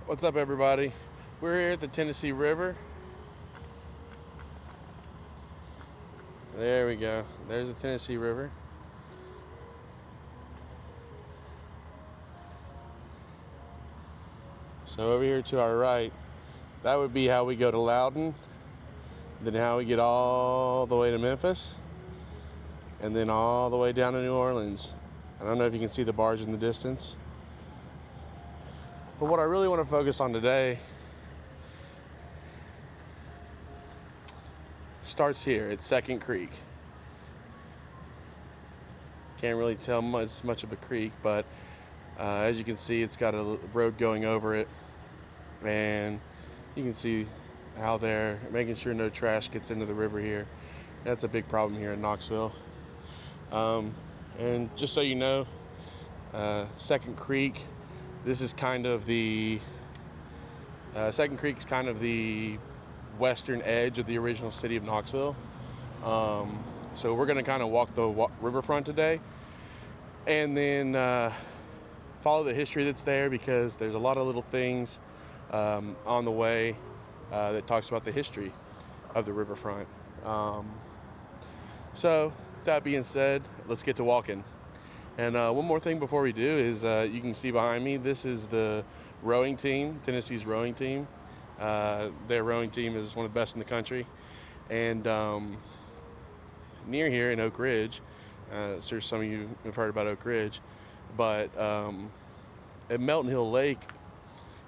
What's up, everybody? We're here at the Tennessee River. There we go. There's the Tennessee River. So over here to our right, that would be how we go to Loudon, then how we get all the way to Memphis, and then all the way down to New Orleans. I don't know if you can see the barge in the distance. But what I really want to focus on today starts here at Second Creek. Can't really tell much of a creek, but as you can see, it's got a road going over it, and you can see how they're making sure no trash gets into the river here. That's a big problem here in Knoxville. And just so you know, Second Creek, this is kind of the Second Creek is kind of the western edge of the original city of Knoxville. So we're going to kind of walk the riverfront today, and then follow the history that's there, because there's a lot of little things on the way that talks about the history of the riverfront. So with that being said, let's get to walking. And one more thing before we do is you can see behind me, this is the rowing team, Tennessee's rowing team. Their rowing team is one of the best in the country. And near here in Oak Ridge, so some of you have heard about Oak Ridge, but at Melton Hill Lake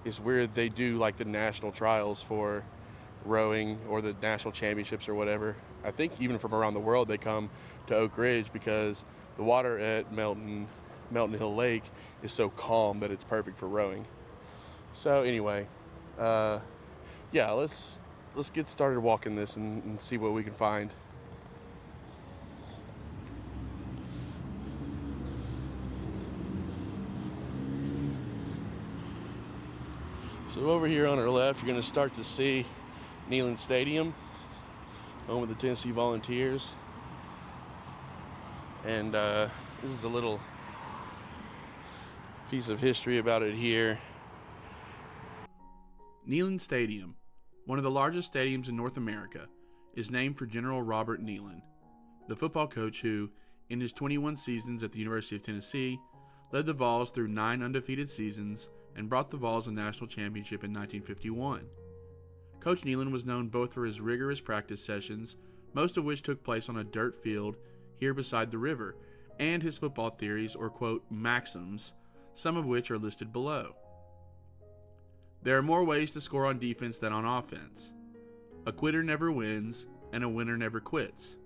is where they do like the national trials for rowing, or the national championships or whatever. I think even from around the world they come to Oak Ridge, because the water at Melton Hill Lake is so calm that it's perfect for rowing. So anyway, yeah, let's get started walking this and see what we can find. So over here on our left, you're going to start to see Neyland Stadium, home of the Tennessee Volunteers. And this is a little piece of history about it here. Neyland Stadium, one of the largest stadiums in North America, is named for General Robert Neyland, the football coach who, in his 21 seasons at the University of Tennessee, led the Vols through 9 undefeated seasons and brought the Vols a national championship in 1951. Coach Neyland was known both for his rigorous practice sessions, most of which took place on a dirt field here beside the river, and his football theories, or quote, maxims, some of which are listed below. There are more ways to score on defense than on offense. A quitter never wins, and a winner never quits.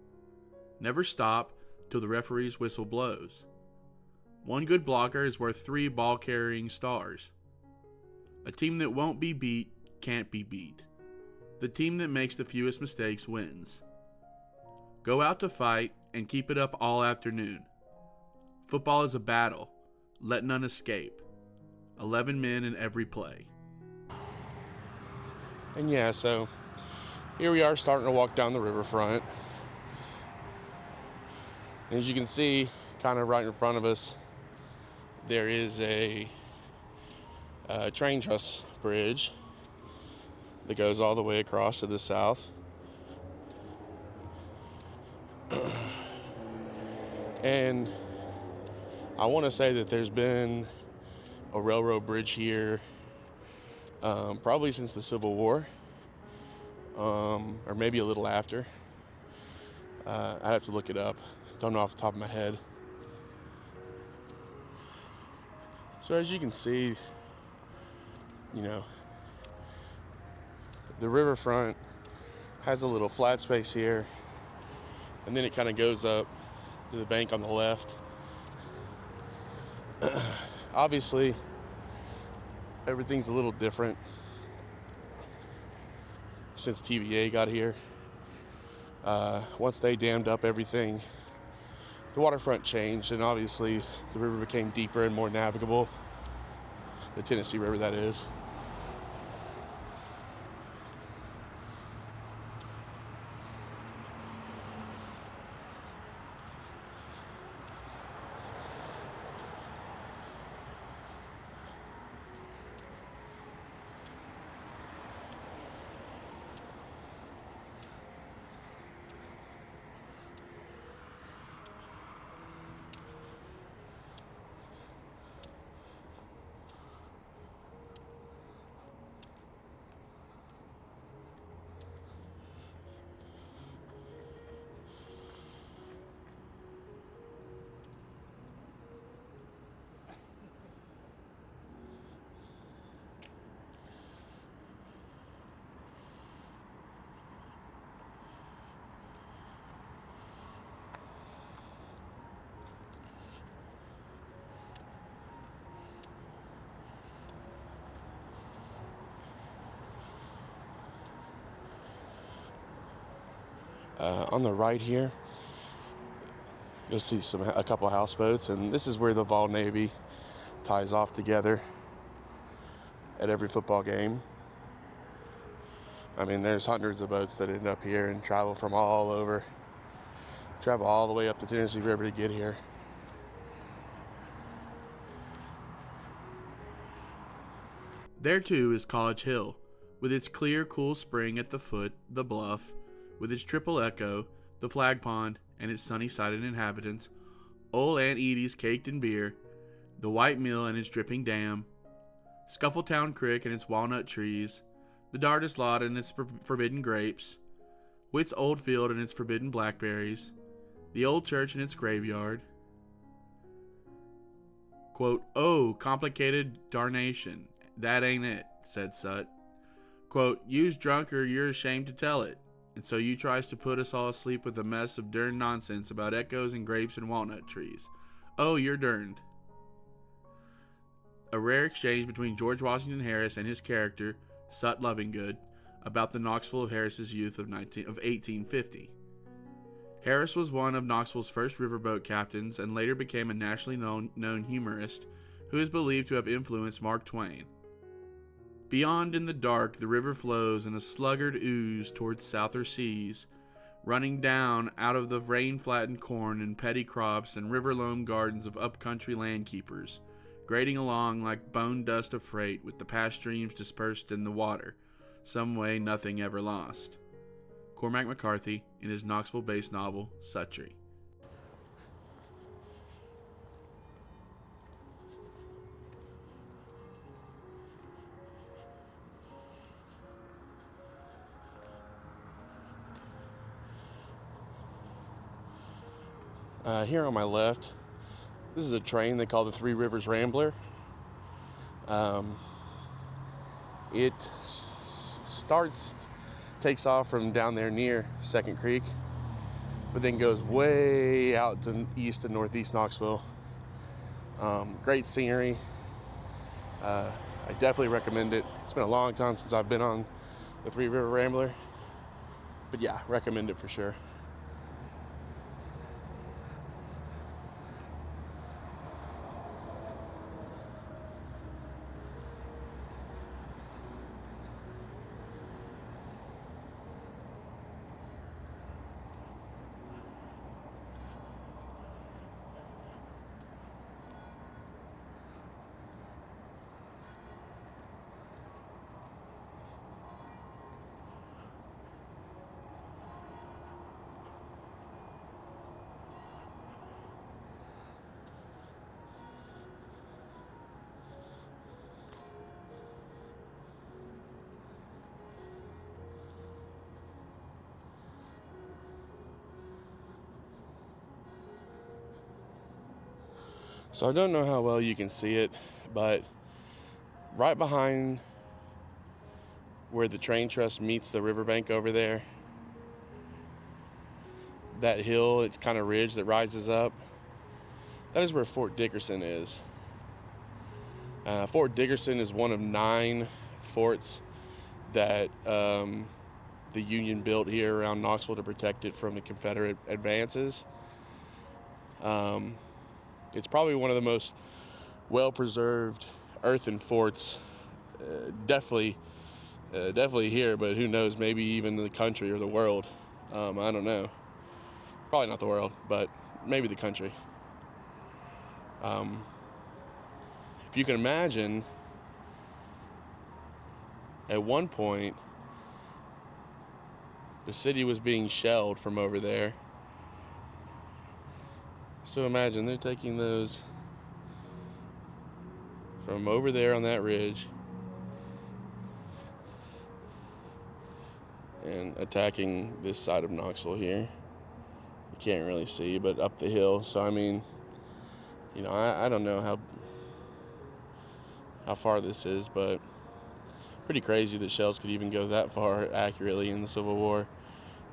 Never stop till the referee's whistle blows. One good blocker is worth 3 ball-carrying stars. A team that won't be beat can't be beat. The team that makes the fewest mistakes wins. Go out to fight and keep it up all afternoon. Football is a battle. Let none escape. 11 men in every play. And yeah, so here we are starting to walk down the riverfront. And as you can see, kind of right in front of us, there is a train truss bridge that goes all the way across to the south. And I want to say that there's been a railroad bridge here probably since the Civil War, or maybe a little after. I'd have to look it up. Don't know off the top of my head. So as you can see, you know, the riverfront has a little flat space here, and then it kind of goes up to the bank on the left. Obviously, everything's a little different since TVA got here. Once they dammed up everything, the waterfront changed, and obviously the river became deeper and more navigable. The Tennessee River, that is. On the right here, you'll see a couple houseboats, and this is where the Vol Navy ties off together at every football game. I mean, there's hundreds of boats that end up here and travel from all over, travel all the way up the Tennessee River to get here. There too is College Hill, with its clear, cool spring at the foot, the bluff, with its triple echo, the flag pond, and its sunny-sided inhabitants, old Aunt Edie's caked in beer, the White Mill and its dripping dam, Scuffletown Creek and its walnut trees, the Dardis Lot and its forbidden grapes, Witt's Old Field and its forbidden blackberries, the old church and its graveyard. Quote, "Oh, complicated darnation. That ain't it," said Sut. Quote, "You's drunk or you're ashamed to tell it. And so you tries to put us all asleep with a mess of dern nonsense about echoes and grapes and walnut trees. Oh, you're derned." A rare exchange between George Washington Harris and his character, Sut Lovingood, about the Knoxville of Harris's youth of 1850. Harris was one of Knoxville's first riverboat captains and later became a nationally known humorist who is believed to have influenced Mark Twain. Beyond in the dark, the river flows in a sluggard ooze towards souther seas, running down out of the rain-flattened corn and petty crops and river-loam gardens of up-country landkeepers, grading along like bone dust of freight with the past streams dispersed in the water, some way nothing ever lost. Cormac McCarthy in his Knoxville-based novel, Suttree. Here on my left, this is a train they call the Three Rivers Rambler. It takes off from down there near Second Creek, but then goes way out to east and northeast Knoxville. Great scenery. I definitely recommend it. It's been a long time since I've been on the Three River Rambler, but yeah, recommend it for sure. So I don't know how well you can see it, but right behind where the train truss meets the riverbank over there, that hill, it's kind of ridge that rises up, that is where Fort Dickerson is. Fort Dickerson is one of 9 forts that the Union built here around Knoxville to protect it from the Confederate advances. It's probably one of the most well-preserved earthen forts, definitely here, but who knows, maybe even the country or the world. I don't know. Probably not the world, but maybe the country. If you can imagine, at one point, the city was being shelled from over there. So imagine they're taking those from over there on that ridge and attacking this side of Knoxville here. You can't really see, but up the hill. So I mean, I don't know how far this is, but pretty crazy that shells could even go that far accurately in the Civil War,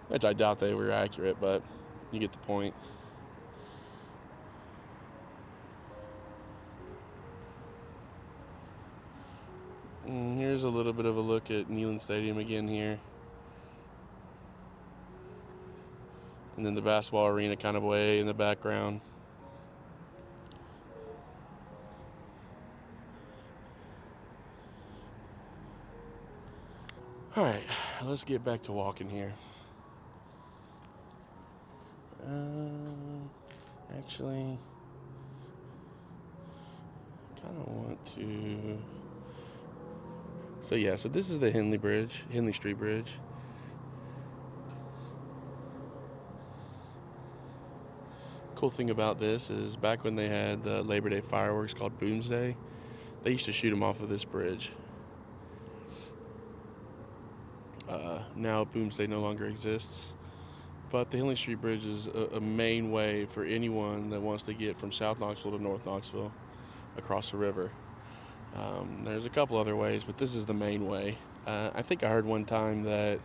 which I doubt they were accurate, but you get the point. Here's a little bit of a look at Neyland Stadium again here. and then the basketball arena kind of way in the background. All right, let's get back to walking here. Actually, kind of want to. So yeah, so this is the Henley Street Bridge. Cool thing about this is back when they had the Labor Day fireworks called Boomsday, they used to shoot them off of this bridge. Now Boomsday no longer exists, but the Henley Street Bridge is a main way for anyone that wants to get from South Knoxville to North Knoxville across the river. There's a couple other ways, but this is the main way. I think I heard one time that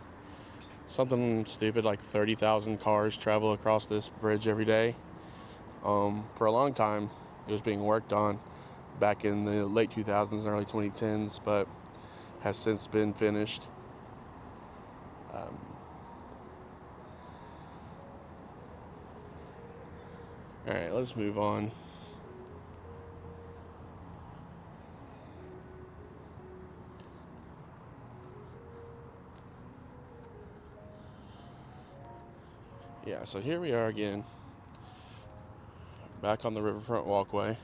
something stupid like 30,000 cars travel across this bridge every day. For a long time, it was being worked on back in the late 2000s and early 2010s, but has since been finished. All right, let's move on. Yeah, so here we are again, back on the Riverfront walkway.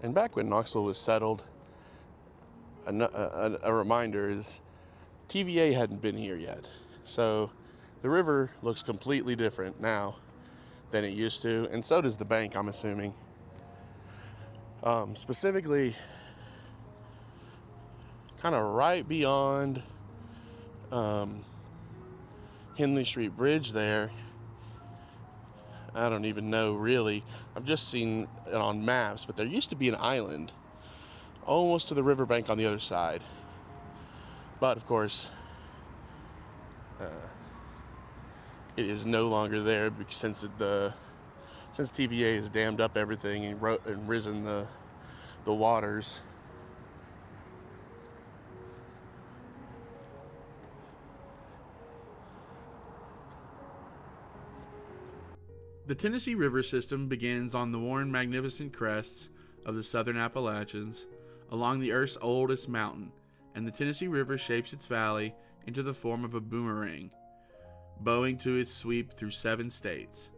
And back when Knoxville was settled, a reminder is TVA hadn't been here yet. So the river looks completely different now than it used to, and so does the bank, I'm assuming. Specifically, kind of right beyond Henley Street Bridge there. I don't even know really. I've just seen it on maps, but there used to be an island almost to the riverbank on the other side. But of course, it is no longer there because since TVA has dammed up everything and risen the waters. The Tennessee River system begins on the worn magnificent crests of the southern Appalachians along the Earth's oldest mountain, and the Tennessee River shapes its valley into the form of a boomerang, bowing to its sweep through 7 states.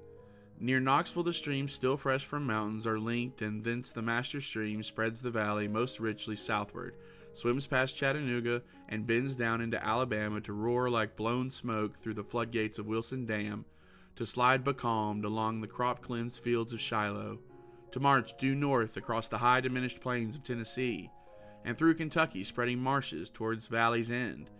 Near Knoxville, the streams still fresh from mountains are linked, and thence the master stream spreads the valley most richly southward, swims past Chattanooga, and bends down into Alabama to roar like blown smoke through the floodgates of Wilson Dam, to slide becalmed along the crop-cleansed fields of Shiloh, to march due north across the high diminished plains of Tennessee, and through Kentucky spreading marshes towards Valley's End,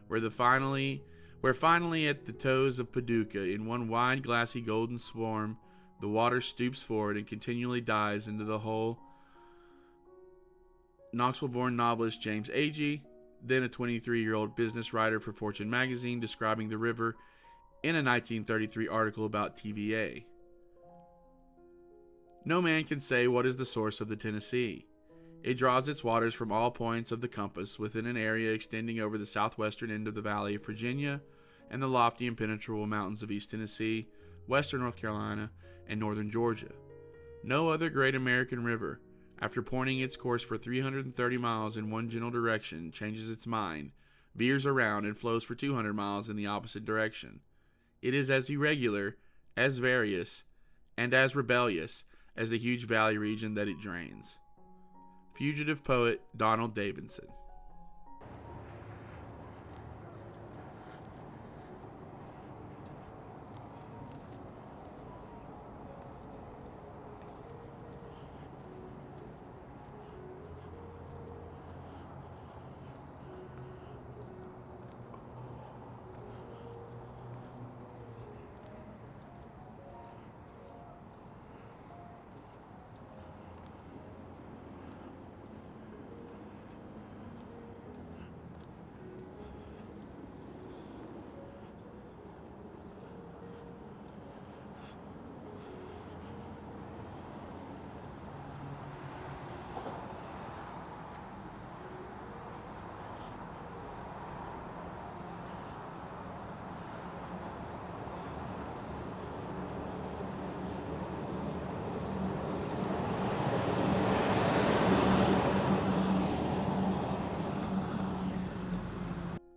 where finally at the toes of Paducah, in one wide glassy golden swarm, the water stoops forward and continually dives into the hole. Knoxville-born novelist James Agee, then a 23-year-old business writer for Fortune magazine, describing the river in a 1933 article about TVA. No man can say what is the source of the Tennessee. It draws its waters from all points of the compass within an area extending over the southwestern end of the Valley of Virginia and the lofty impenetrable mountains of East Tennessee, western North Carolina, and northern Georgia. No other great American river, after pointing its course for 330 miles in one general direction, changes its mind, veers around, and flows for 200 miles in the opposite direction. It is as irregular, as various, and as rebellious as the huge valley region that it drains. Fugitive poet Donald Davidson.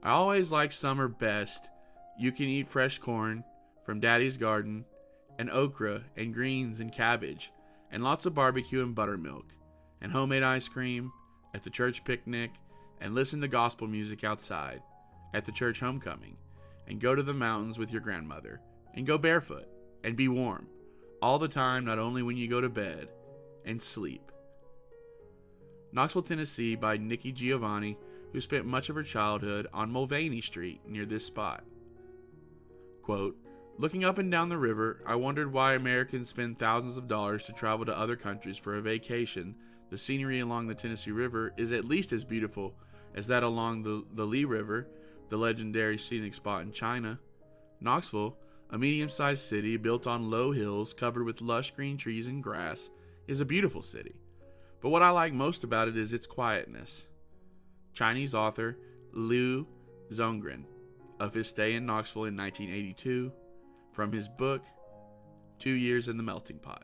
I always like summer best. You can eat fresh corn from Daddy's garden, and okra, and greens, and cabbage, and lots of barbecue and buttermilk, and homemade ice cream, at the church picnic, and listen to gospel music outside, at the church homecoming, and go to the mountains with your grandmother, and go barefoot, and be warm, all the time, not only when you go to bed, and sleep. Knoxville, Tennessee by Nikki Giovanni, who spent much of her childhood on Mulvaney Street near this spot. Quote, looking up and down the river, I wondered why Americans spend thousands of dollars to travel to other countries for a vacation. The scenery along the Tennessee River is at least as beautiful as that along the Lee River, the legendary scenic spot in China. Knoxville, a medium-sized city built on low hills covered with lush green trees and grass, is a beautiful city. But what I like most about it is its quietness. Chinese author Liu Zongren, of his stay in Knoxville in 1982, from his book, 2 Years in the Melting Pot.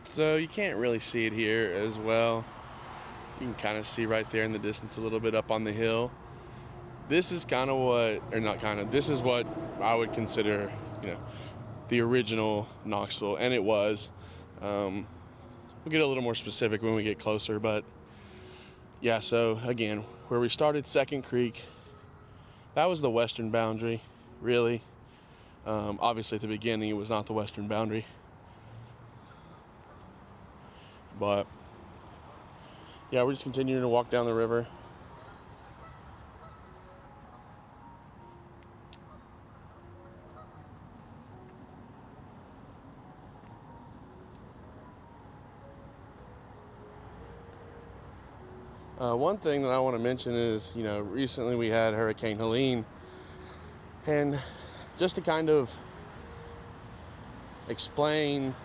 So you can't really see it here as well. You can kind of see right there in the distance a little bit up on the hill. This is kind of what, or not kind of, this is what I would consider, the original Knoxville, and it was. We'll get a little more specific when we get closer, but yeah, so again, where we started, Second Creek, that was the western boundary, really. Obviously at the beginning it was not the western boundary. But yeah, we're just continuing to walk down the river. One thing that I want to mention is, recently we had Hurricane Helene, and just to kind of explain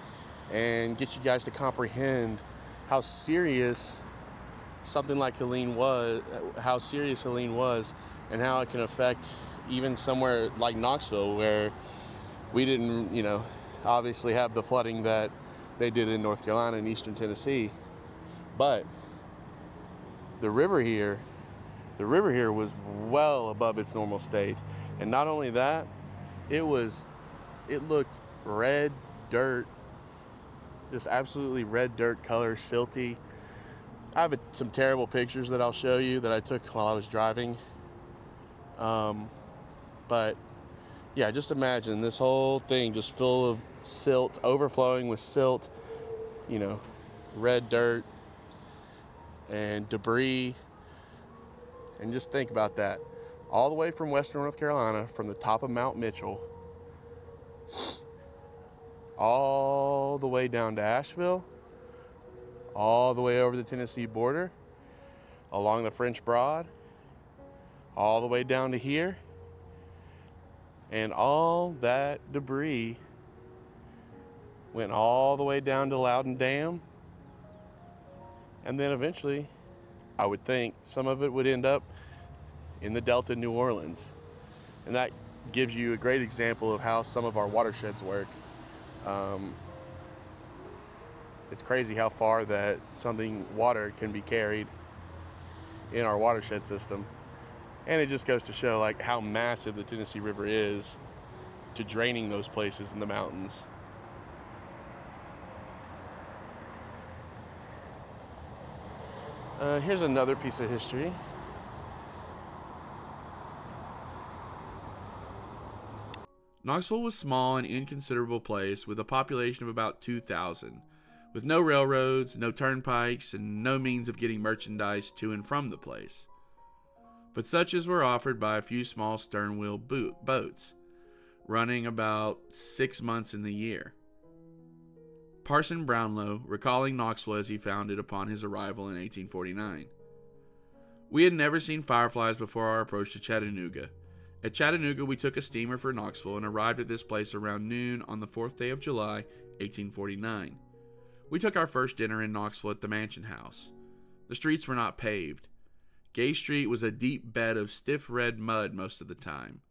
and get you guys to comprehend how serious something like Helene was, and how it can affect even somewhere like Knoxville, where we didn't, obviously have the flooding that they did in North Carolina and Eastern Tennessee. But the river here was well above its normal state. And not only that, it looked red dirt, just absolutely red dirt color, silty. I have some terrible pictures that I'll show you that I took while I was driving. But yeah, just imagine this whole thing just full of silt, overflowing with silt, red dirt and debris. And just think about that. All the way from western North Carolina, from the top of Mount Mitchell, all the way down to Asheville, all the way over the Tennessee border, along the French Broad, all the way down to here. And all that debris went all the way down to Loudon Dam. And then eventually, I would think, some of it would end up in the Delta, New Orleans. And that gives you a great example of how some of our watersheds work. It's crazy how far that water can be carried in our watershed system. And it just goes to show how massive the Tennessee River is to draining those places in the mountains. Here's another piece of history. Knoxville was a small and inconsiderable place with a population of about 2,000, with no railroads, no turnpikes, and no means of getting merchandise to and from the place. But such as were offered by a few small stern-wheel boats, running about 6 months in the year. Parson Brownlow, recalling Knoxville as he found it upon his arrival in 1849. We had never seen fireflies before our approach to Chattanooga. At Chattanooga, we took a steamer for Knoxville and arrived at this place around noon on the 4th day of July, 1849. We took our first dinner in Knoxville at the Mansion House. The streets were not paved. Gay Street was a deep bed of stiff red mud most of the time.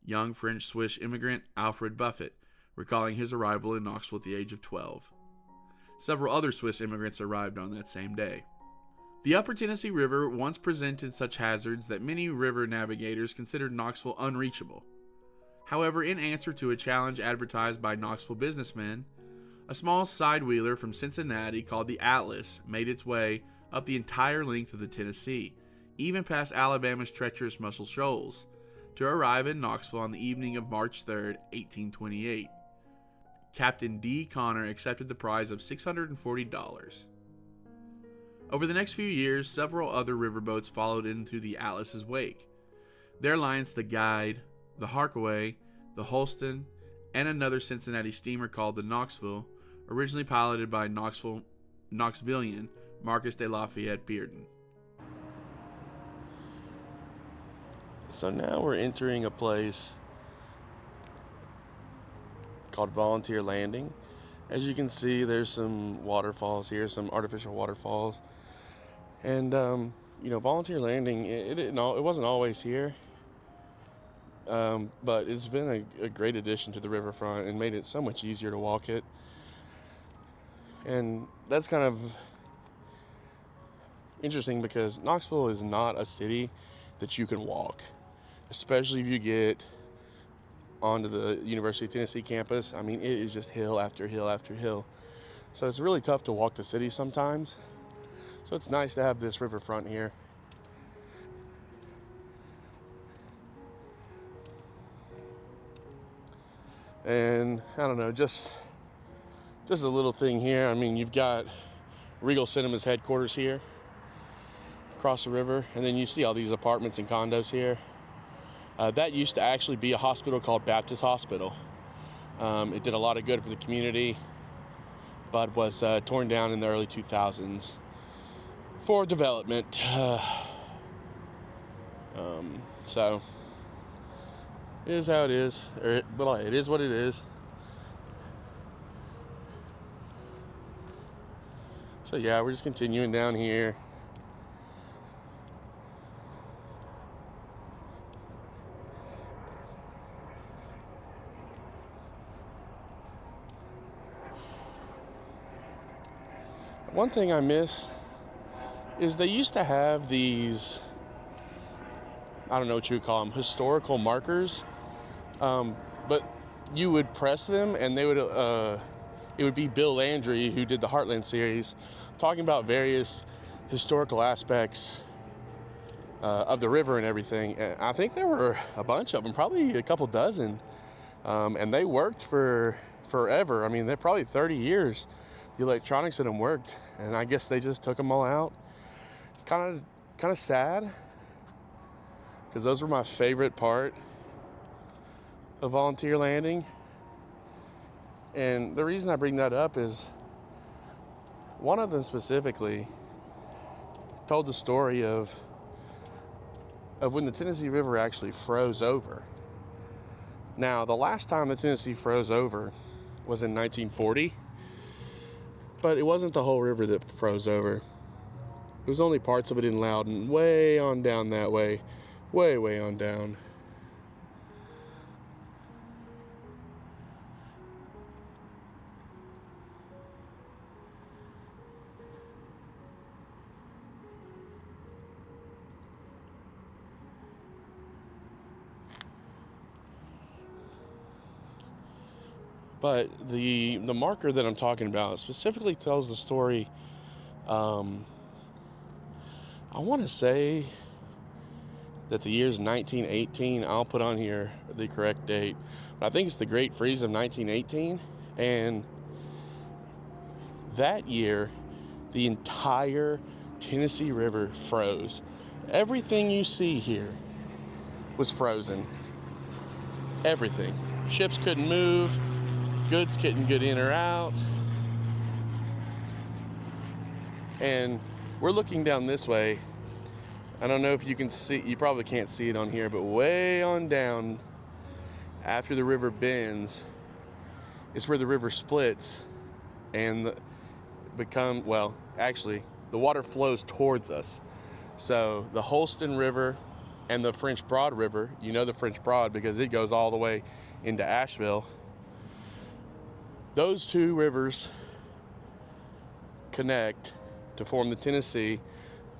Young French-Swiss immigrant Alfred Buffett, recalling his arrival in Knoxville at the age of 12. Several other Swiss immigrants arrived on that same day. The Upper Tennessee River once presented such hazards that many river navigators considered Knoxville unreachable. However, in answer to a challenge advertised by Knoxville businessmen, a small side-wheeler from Cincinnati called the Atlas made its way up the entire length of the Tennessee, even past Alabama's treacherous Muscle Shoals, to arrive in Knoxville on the evening of March 3, 1828. Captain D. Connor accepted the prize of $640. Over the next few years, several other riverboats followed into the Atlas's wake. Their lines the Guide, the Harkaway, the Holston, and another Cincinnati steamer called the Knoxville, originally piloted by Knoxvillian Marcus de Lafayette Bearden. So now we're entering a place called Volunteer Landing. As you can see, there's some waterfalls here, some artificial waterfalls. And, Volunteer Landing, it wasn't always here. But it's been a great addition to the riverfront and made it so much easier to walk it. And that's kind of interesting because Knoxville is not a city that you can walk, especially if you get onto the University of Tennessee campus. I mean, it is just hill after hill after hill. So it's really tough to walk the city sometimes. So it's nice to have this riverfront here. And I don't know, just a little thing here. I mean, you've got Regal Cinema's headquarters here across the river, and then you see all these apartments and condos here. That used to actually be a hospital called Baptist Hospital. It did a lot of good for the community, but was torn down in the early 2000s for development. So it is how it is, but it is what it is. So yeah, we're just continuing down here. One thing I miss is they used to have these, I don't know what you would call them, historical markers, but you would press them and they would, it would be Bill Landry, who did the Heartland series, talking about various historical aspects of the river and everything. And I think there were a bunch of them, probably a couple dozen, and they worked for forever. I mean, they're probably 30 years. The electronics in them worked, and I guess they just took them all out. It's kind of sad, because those were my favorite part of Volunteer Landing. And the reason I bring that up is one of them specifically told the story of when the Tennessee River actually froze over. Now, the last time the Tennessee froze over was in 1940. But it wasn't the whole river that froze over. It was only parts of it in Loudon, way on down that way. Way on down. But the marker that I'm talking about specifically tells the story, I want to say that the year's 1918. I'll put on here the correct date. But I think it's the Great Freeze of 1918. And that year, the entire Tennessee River froze. Everything you see here was frozen. Everything. Ships couldn't move. Goods couldn't get in or out. And we're looking down this way. I don't know if you can see, you probably can't see it on here, but way on down after the river bends is where the river splits and actually, the water flows towards us. So the Holston River and the French Broad River, you know the French Broad because it goes all the way into Asheville. Those two rivers connect to form the Tennessee,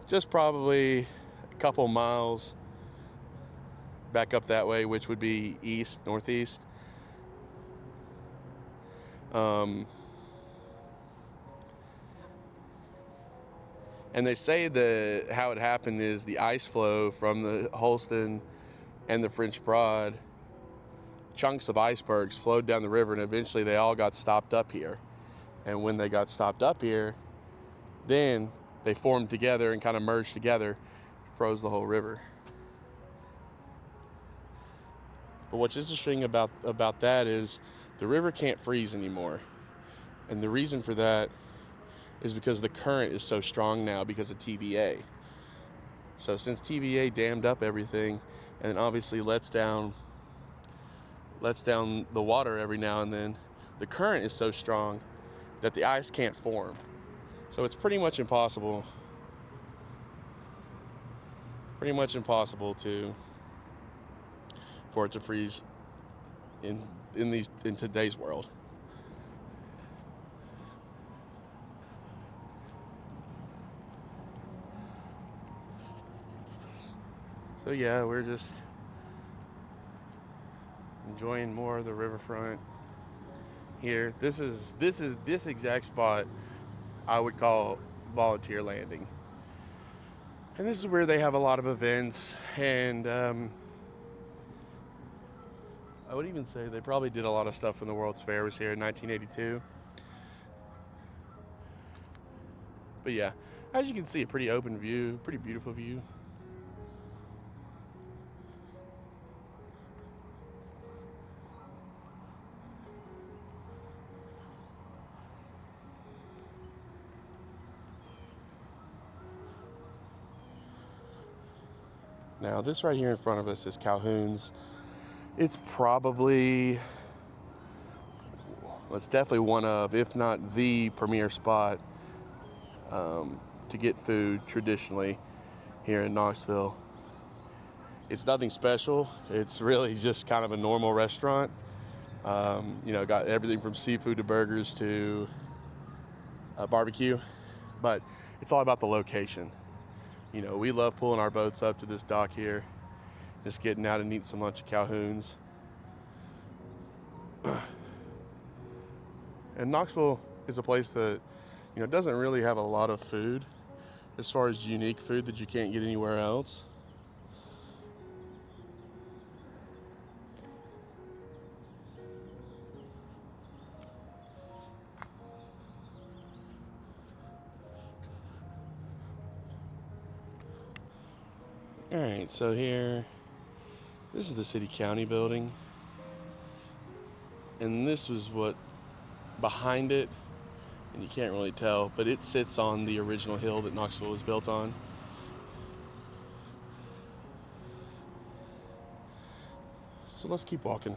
just probably a couple miles back up that way, which would be northeast. And they say that how it happened is the ice flow from the Holston and the French Broad, chunks of icebergs flowed down the river, and eventually they all got stopped up here. And when they got stopped up here, then they formed together and kind of merged together, froze the whole river. But what's interesting about that is the river can't freeze anymore. And the reason for that is because the current is so strong now because of TVA. So since TVA dammed up everything and obviously lets down the water every now and then, the current is so strong that the ice can't form. So it's pretty much impossible for it to freeze in today's world. So yeah, we're just enjoying more of the riverfront here. This exact spot I would call volunteer landing. And this is where they have a lot of events, and I would even say they probably did a lot of stuff when the World's Fair was here in 1982. But yeah, as you can see, a pretty open view, pretty beautiful view. Now, this right here in front of us is Calhoun's. It's definitely one of, if not the premier spot to get food traditionally here in Knoxville. It's nothing special. It's really just kind of a normal restaurant. Got everything from seafood to burgers to barbecue, but it's all about the location. We love pulling our boats up to this dock here, just getting out and eating some lunch at Calhoun's. And Knoxville is a place that, doesn't really have a lot of food as far as unique food that you can't get anywhere else. All right, so this is the city county building. And this was what behind it, and you can't really tell, but it sits on the original hill that Knoxville was built on. So let's keep walking.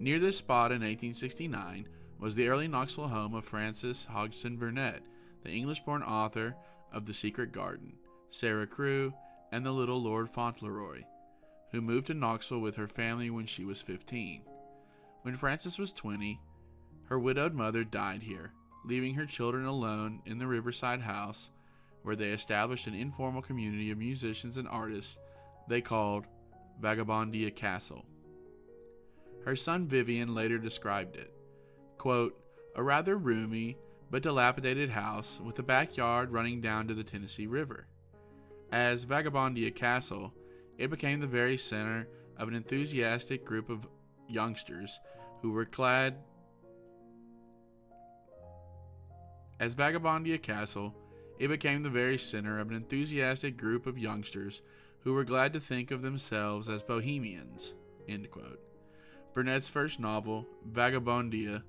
Near this spot in 1869 was the early Knoxville home of Frances Hodgson Burnett, the English-born author of The Secret Garden, Sarah Crewe, and The Little Lord Fauntleroy, who moved to Knoxville with her family when she was 15. When Frances was 20, her widowed mother died here, leaving her children alone in the Riverside house, where they established an informal community of musicians and artists they called Vagabondia Castle. Her son Vivian later described it, quote, "A rather roomy but dilapidated house with a backyard running down to the Tennessee River. As Vagabondia Castle, it became the very center of an enthusiastic group of youngsters who were glad to think of themselves as bohemians," end quote. Burnett's first novel, Vagabondia,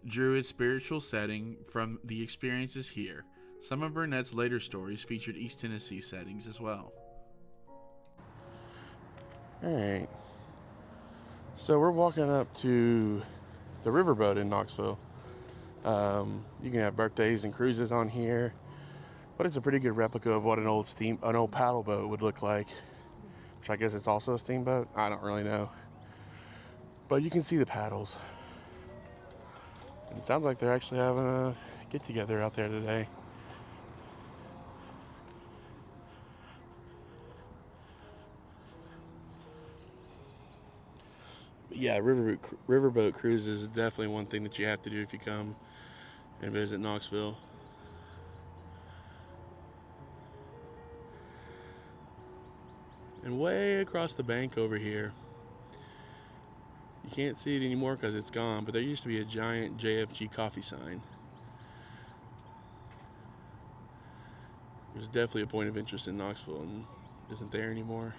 drew its spiritual setting from the experiences here. Some of Burnett's later stories featured East Tennessee settings as well. Alright, so we're walking up to the riverboat in Knoxville. You can have birthdays and cruises on here, but it's a pretty good replica of what an old paddle boat would look like, which I guess it's also a steamboat. I don't really know, but you can see the paddles. And it sounds like they're actually having a get-together out there today. But yeah, riverboat cruises is definitely one thing that you have to do if you come and visit Knoxville. And way across the bank over here, you can't see it anymore because it's gone, but there used to be a giant JFG coffee sign. It was definitely a point of interest in Knoxville and isn't there anymore.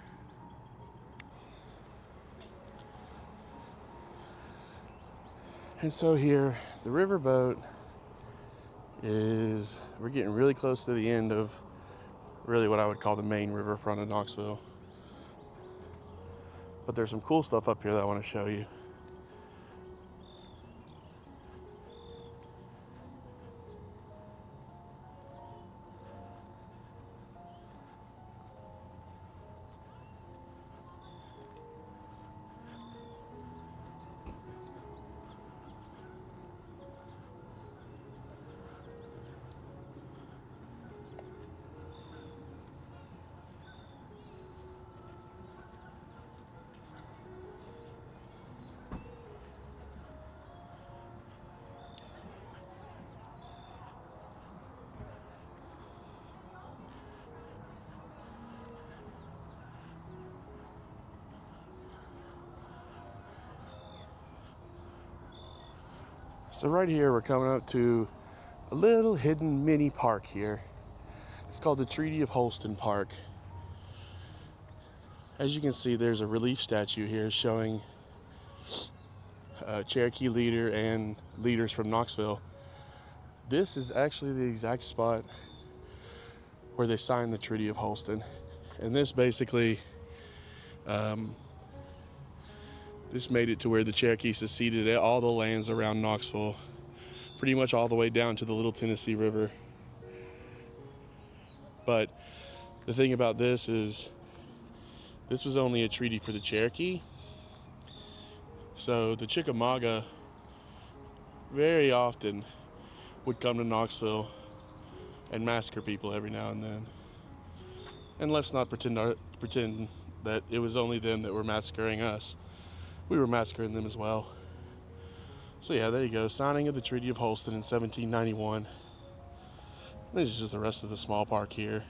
And so here, the riverboat we're getting really close to the end of really what I would call the main riverfront of Knoxville. But there's some cool stuff up here that I want to show you. So right here we're coming up to a little hidden mini park here. It's called the Treaty of Holston Park. As you can see, there's a relief statue here showing a Cherokee leader and leaders from Knoxville. This is actually the exact spot where they signed the Treaty of Holston. And this basically, this made it to where the Cherokee seceded all the lands around Knoxville, pretty much all the way down to the Little Tennessee River. But the thing about this is, this was only a treaty for the Cherokee. So the Chickamauga very often would come to Knoxville and massacre people every now and then. And let's not pretend that it was only them that were massacring us. We were massacring them as well. So yeah, there you go. Signing of the Treaty of Holston in 1791. This is just the rest of the small park here.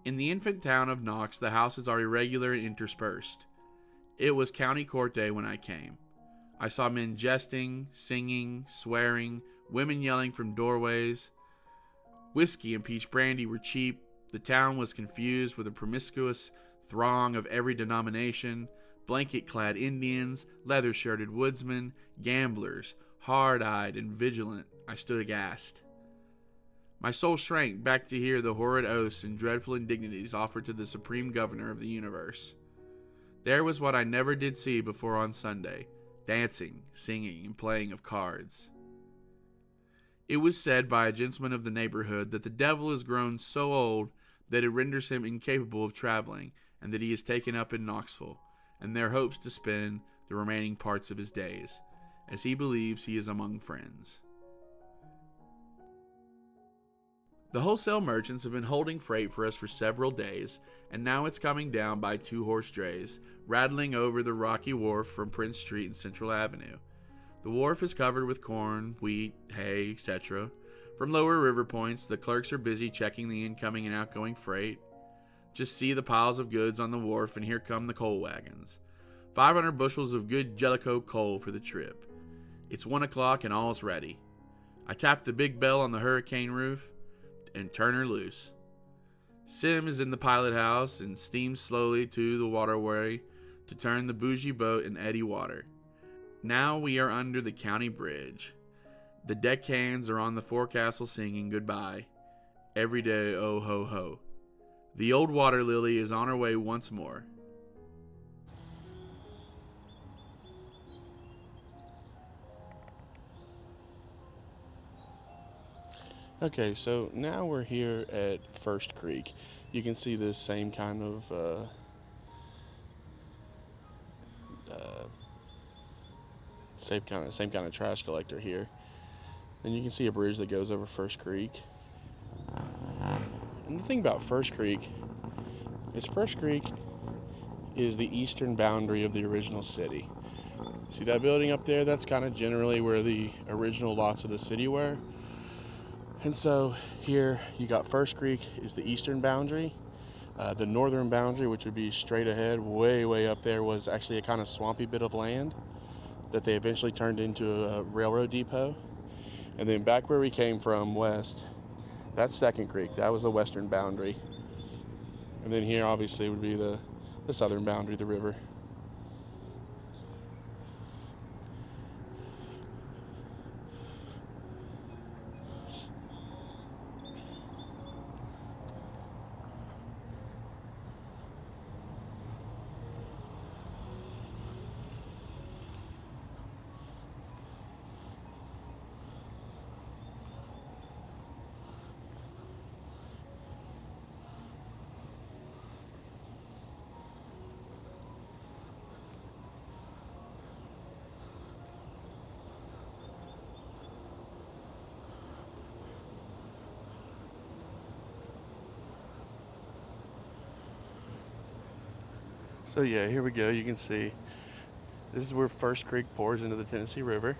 In the infant town of Knox, the houses are irregular and interspersed. It was county court day when I came. I saw men jesting, singing, swearing, women yelling from doorways. Whiskey and peach brandy were cheap. The town was confused with a promiscuous throng of every denomination, blanket-clad Indians, leather-shirted woodsmen, gamblers, hard-eyed and vigilant. I stood aghast. My soul shrank back to hear the horrid oaths and dreadful indignities offered to the supreme governor of the universe. There was what I never did see before on Sunday: dancing, singing, and playing of cards. It was said by a gentleman of the neighborhood that the devil is grown so old that it renders him incapable of traveling, and that he is taken up in Knoxville, and there hopes to spend the remaining parts of his days, as he believes he is among friends. The wholesale merchants have been holding freight for us for several days, and now it's coming down by 2-horse drays, rattling over the rocky wharf from Prince Street and Central Avenue. The wharf is covered with corn, wheat, hay, etc. From lower river points, the clerks are busy checking the incoming and outgoing freight. Just see the piles of goods on the wharf, and here come the coal wagons. 500 bushels of good Jellicoe coal for the trip. It's 1 o'clock and all's ready. I tap the big bell on the hurricane roof and turn her loose. Sim is in the pilot house and steams slowly to the waterway to turn the bougie boat in eddy water. Now we are under the county bridge. The deckhands are on the forecastle singing goodbye. Every day, oh ho ho. The old water lily is on her way once more. Okay, so now we're here at First Creek. You can see this same kind of same kind of trash collector here. Then you can see a bridge that goes over First Creek. And the thing about First Creek is the eastern boundary of the original city. See that building up there? That's kind of generally where the original lots of the city were. And so here you got First Creek is the eastern boundary. The northern boundary, which would be straight ahead, way up there, was actually a kind of swampy bit of land that they eventually turned into a railroad depot. And then back where we came from west, that's Second Creek. That was the western boundary. And then here obviously would be the southern boundary, the river. So yeah, here we go. You can see this is where First Creek pours into the Tennessee River.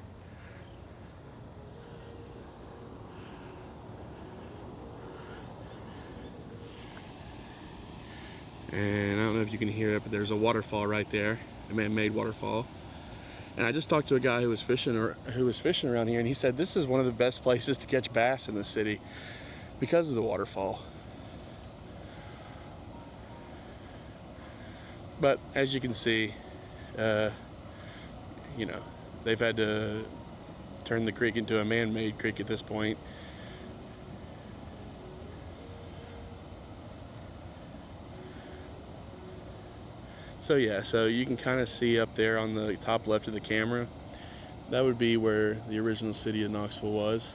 And I don't know if you can hear it, but there's a waterfall right there, a man-made waterfall. And I just talked to a guy who was fishing around here, and he said this is one of the best places to catch bass in the city because of the waterfall. But as you can see, they've had to turn the creek into a man-made creek at this point. So yeah, so you can kind of see up there on the top left of the camera, that would be where the original city of Knoxville was.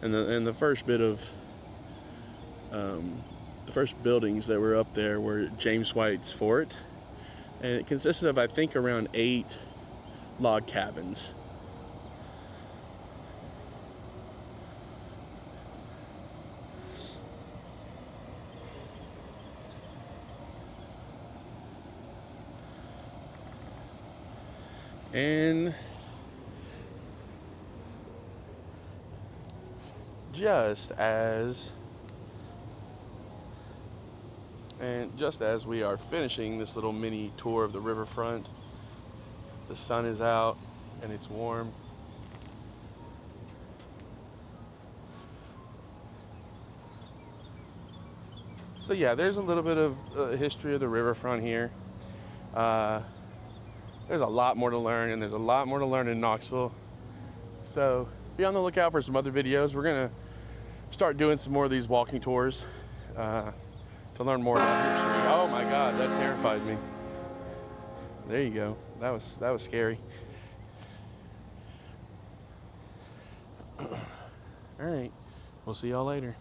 And the first bit of the first buildings that were up there were James White's fort, and it consisted of, I think, around 8 log cabins. And just as we are finishing this little mini tour of the riverfront, the sun is out and it's warm. So yeah, there's a little bit of history of the riverfront here. There's a lot more to learn, and there's a lot more to learn in Knoxville. So be on the lookout for some other videos. We're gonna start doing some more of these walking tours to learn more about history. Oh my God, that terrified me. There you go. That was scary. All right, we'll see y'all later.